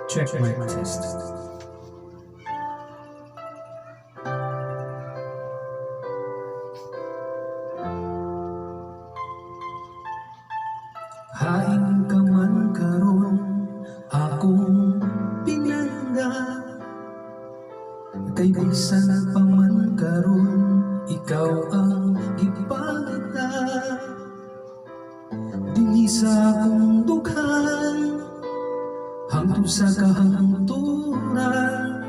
Check my test. Hain ka man karon akong pinangga, kay bisan pa man karon ikaw ang ipangita. Dinhi sa akong dughan hangtod sa kahangturan,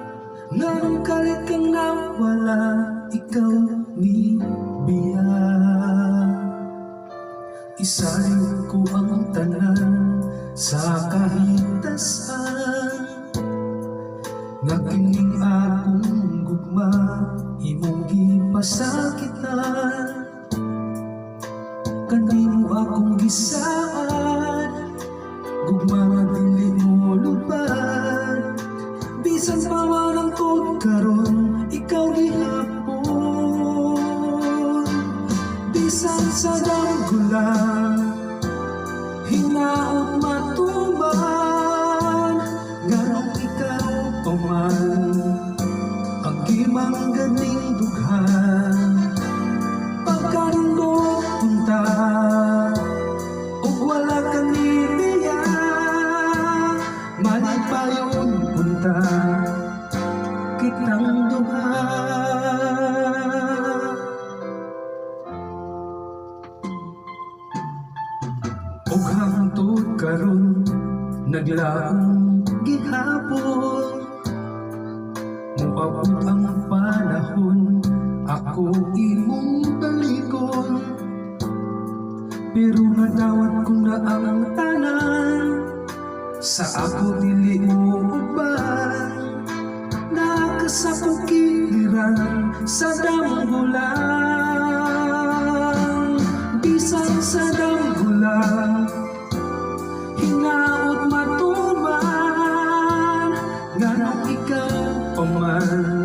nganong kalit kang nawala, ikaw ni biya. Isalig ko ang tanan sa kahitasan, nga kining akong gugma imong gipasakitan. Kanimo akong gisaan, gugma nga dili mo lubad. Bisan pa man ang tod karon, ikaw gihapon. Bisan sa damgulan, hinaot matuman, nganong ikaw pa man ang gimang ganing dughan. Pagkanindot punta ug wala kang ibiya, manipayon punta kitang duha. Ug hangtod karon naglaong gihapon, muabot ang panahon ako imong balikon. Pero nadawat ko na ang tanan, sa ako dili mo uban. Nakasapong kiliran sa dambulan, bisan sa dambulan hinaot matuman, nganong ikaw pa man